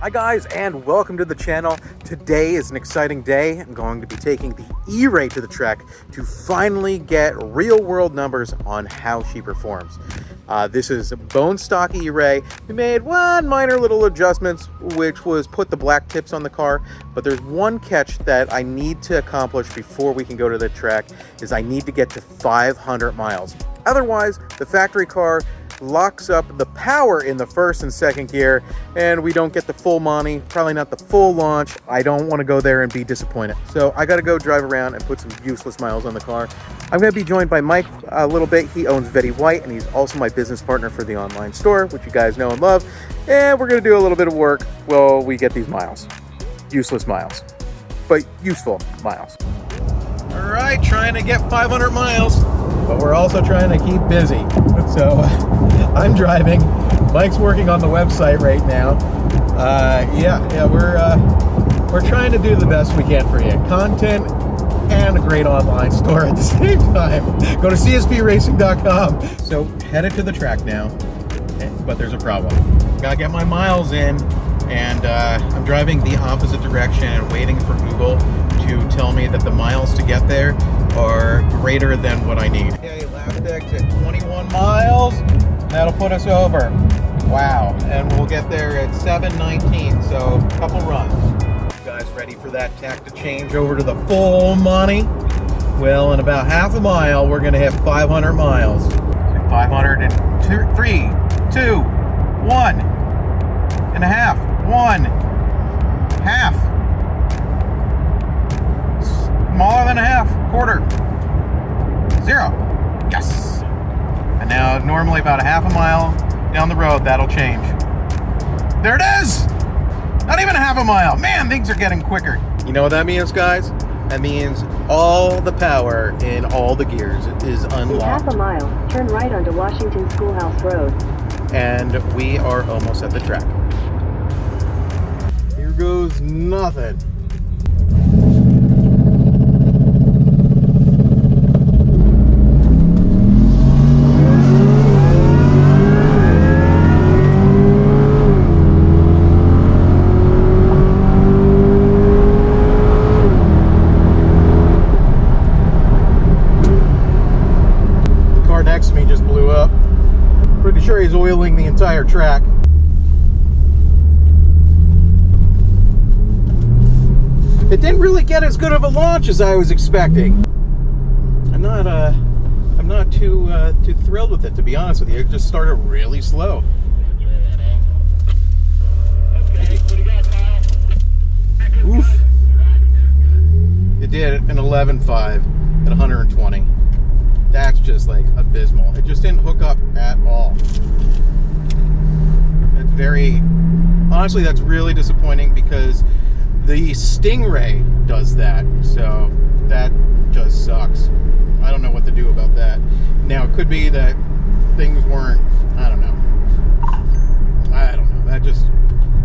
Hi guys, and welcome to the channel. Today is an exciting day. I'm going to be taking the E-Ray to the track to finally get real world numbers on how she performs. This is a bone stock E-Ray. We made one minor little adjustments, which was put the black tips on the car, but there's one catch that I need to accomplish before we can go to the track, is I need to get to 500 miles. Otherwise, the factory car locks up the power in the first and second gear and we don't get the full Monty, probably not the full launch. I don't want to go there and be disappointed. So I got to go drive around and put some useless miles on the car. I'm going to be joined by Mike a little bit. He owns Vetty White and he's also my business partner for the online store, which you guys know and love. And we're going to do a little bit of work while we get these miles. Useless miles, but useful miles. All right, trying to get 500 miles, but we're also trying to keep busy. So I'm driving, Mike's working on the website right now. We're trying to do the best we can for you. Content and a great online store at the same time. Go to cspracing.com. So headed to the track now, but there's a problem. Gotta get my miles in, and I'm driving the opposite direction and waiting for Google to tell me that the miles to get there are greater than what I need. Okay, last exit, 21 miles. That'll put us over. Wow, and we'll get there at 7:19, so a couple runs. You guys ready for that tack to change over to the full Monty? Well, in about half a mile, we're gonna hit 500 miles. 502, 3, 2, 1 and a half, 1, half. Smaller than a half, quarter, 0, yes. And now normally about a half a mile down the road, that'll change. There it is, not even a half a mile. Man, things are getting quicker. You know what that means, guys? That means all the power in all the gears is unlocked. In half a mile, turn right onto Washington Schoolhouse Road. And we are almost at the track. Here goes nothing. Sure, he's oiling the entire track. It didn't really get as good of a launch as I was expecting. I'm not too thrilled with it, to be honest with you. It just started really slow. Oof. It did an 11.5 at 120. That's just like abysmal. It just didn't hook up at all. It's very, honestly, that's really disappointing because the Stingray does that. So that just sucks. I don't know what to do about that. Now, it could be that things weren't, I don't know.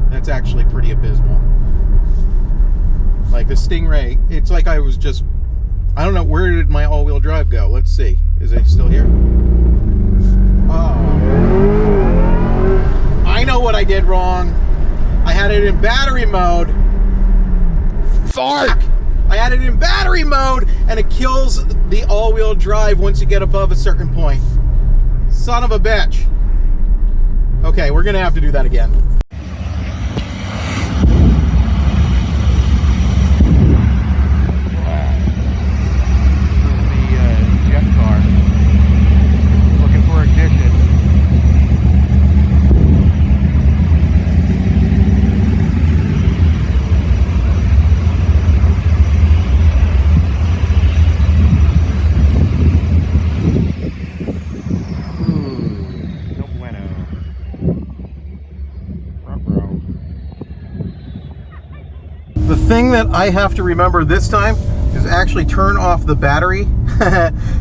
That's actually pretty abysmal. Like the Stingray, it's like I was just, I don't know, where did my all-wheel drive go? Let's see. Is it still here? Oh. I know what I did wrong. I had it in battery mode. Fuck! I had it in battery mode, and it kills the all-wheel drive once you get above a certain point. Son of a bitch. Okay, we're gonna have to do that again. The thing that I have to remember this time is actually turn off the battery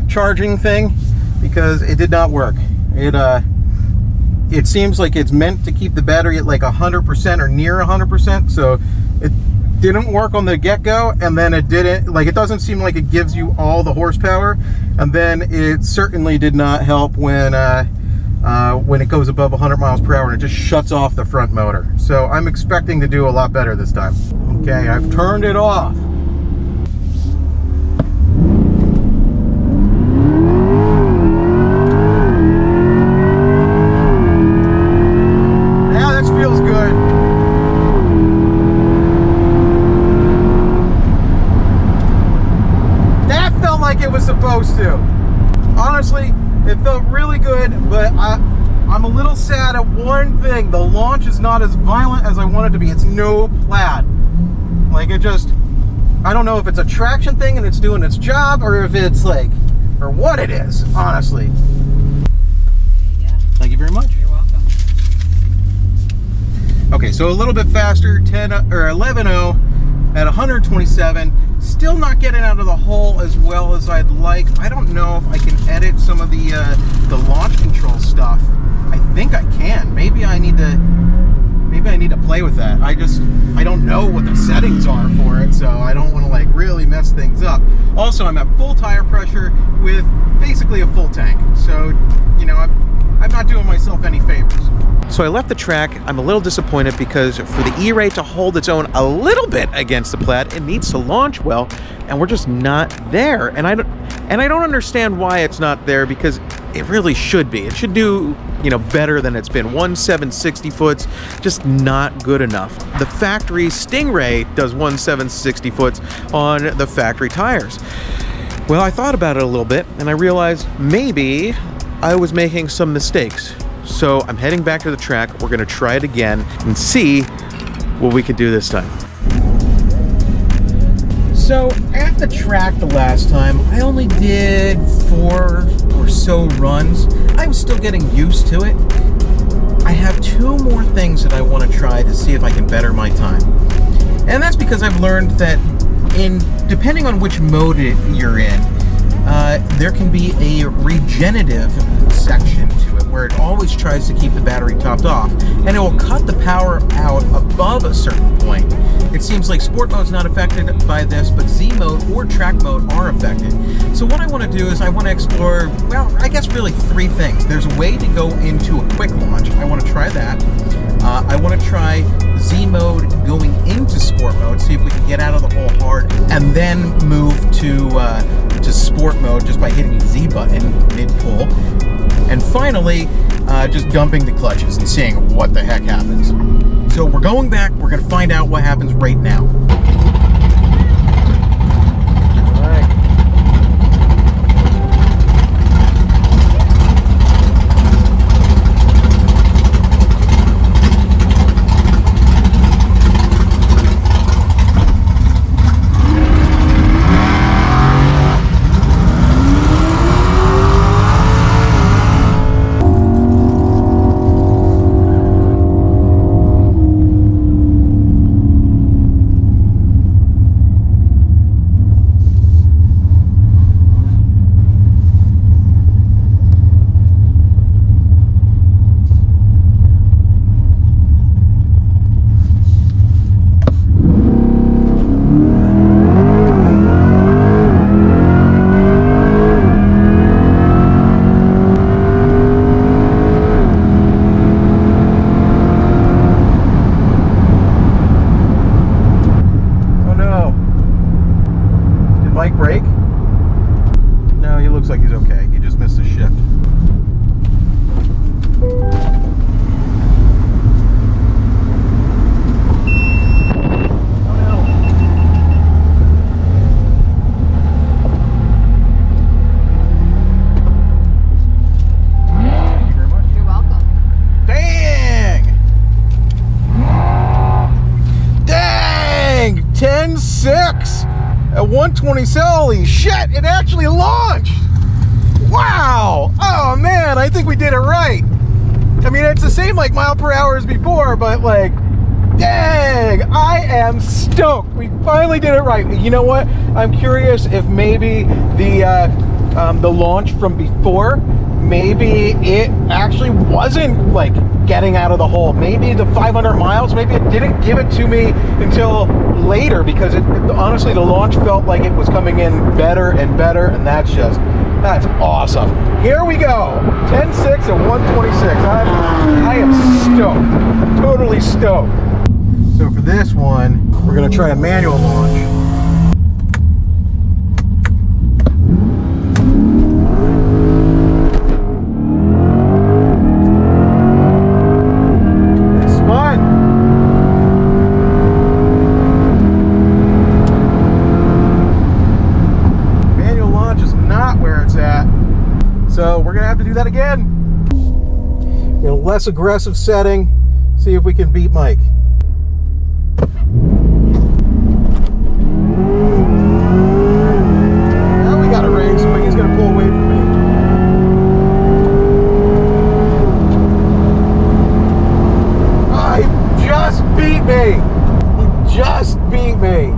charging thing, because it did not work. It seems like it's meant to keep the battery at like 100% or near 100%, so it didn't work on the get-go, and then it didn't, like, it doesn't seem like it gives you all the horsepower, and then it certainly did not help when when it goes above 100 miles per hour and it just shuts off the front motor. So I'm expecting to do a lot better this time. Okay, I've turned it off. Now this feels good. That felt like it was supposed to. Honestly, it felt really good, but I'm a little sad at one thing. The launch is not as violent as I want it to be. It's no plaid. Like, it just, I don't know if it's a traction thing and it's doing its job, or if it's like, or what it is, honestly. Yeah. Thank you very much. You're welcome. Okay, so a little bit faster, 11.0 at 127. Still not getting out of the hole as well as I'd like. I don't know if I can edit some of the launch control stuff. I think I can. Maybe I need to play with that. I don't know what the settings are for it, so I don't want to like really mess things up. Also, I'm at full tire pressure with basically a full tank. So, you know, I'm not doing myself any favors. So I left the track. I'm a little disappointed because for the E-Ray to hold its own a little bit against the Plaid, it needs to launch well, and we're just not there. And I don't understand why it's not there, because it really should be. It should do, you know, better than it's been. 1.760 foots, just not good enough. The factory Stingray does 1.760 foots on the factory tires. Well, I thought about it a little bit, and I realized maybe I was making some mistakes. So I'm heading back to the track. We're gonna try it again and see what we can do this time. So at the track the last time, I only did 4 or so runs. I was still getting used to it. I have 2 more things that I want to try to see if I can better my time. And that's because I've learned that depending on which mode you're in, there can be a regenerative section to it where it always tries to keep the battery topped off, and it will cut the power out above a certain point. It seems like sport mode is not affected by this, but Z mode or track mode are affected. So what I want to do is I want to explore, well, I guess really 3 things. There's a way to go into a quick launch. I want to try that. I want to try Z mode going into sport mode, see if we can get out of the hole hard, and then move to sport mode just by hitting the Z button mid-pull. And finally, just dumping the clutches and seeing what the heck happens. So we're going back, we're going to find out what happens right now. Brake? No, he looks like he's okay. He just missed a shift. Oh no. Thank you very much. You're welcome. Dang! Dang! 10.6! At 120, holy shit, it actually launched! Wow! Oh man, I think we did it right. I mean, it's the same like mile per hour as before, but like, dang! I am stoked. We finally did it right. You know what? I'm curious if maybe the launch from before, maybe it actually wasn't like getting out of the hole. Maybe the 500 miles, maybe it didn't give it to me until later, because honestly the launch felt like it was coming in better and better, and that's just That's awesome. Here we go. 10.6 and 126. I am stoked. Totally stoked. So for this one, we're gonna try a manual launch. It's fun. Manual launch is not where it's at. So we're gonna have to do that again. In a less aggressive setting, see if we can beat Mike. Now we got a race, but he's gonna pull away from me. He just beat me. He just beat me.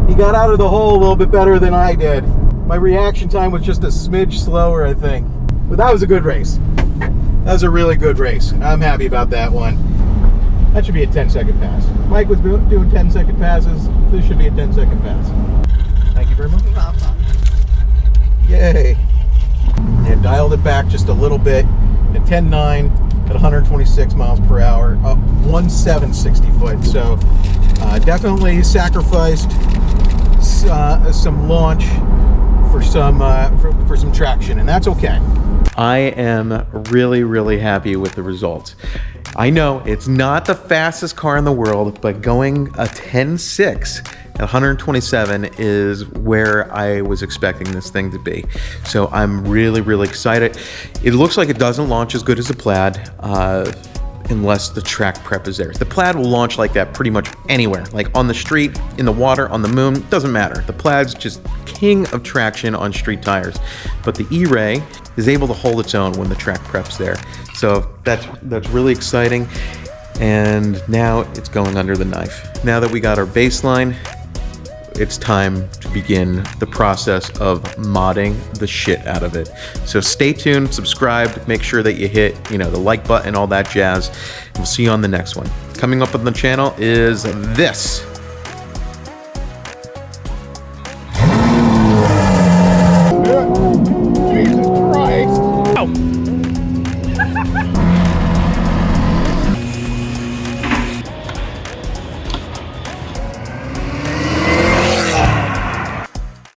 He got out of the hole a little bit better than I did. My reaction time was just a smidge slower, I think. But that was a good race. That was a really good race. I'm happy about that one. That should be a 10-second pass. Mike was doing 10-second passes. This should be a 10-second pass. Thank you very much. You're welcome. Yay. And dialed it back just a little bit at 10.9 at 126 miles per hour, up 1.760 foot. So definitely sacrificed some launch for some traction, and that's okay. I am really happy with the results. I know it's not the fastest car in the world, but going a 10.6 at 127 is where I was expecting this thing to be. So I'm really excited. It looks like it doesn't launch as good as the Plaid, unless the track prep is there. The Plaid will launch like that pretty much anywhere, like on the street, in the water, on the moon, doesn't matter. The Plaid's just king of traction on street tires. But the E-Ray is able to hold its own when the track prep's there. So that's really exciting. And now it's going under the knife. Now that we got our baseline, it's time to begin the process of modding the shit out of it. So stay tuned, subscribe, make sure that you hit, the like button, all that jazz. We'll see you on the next one. Coming up on the channel is this.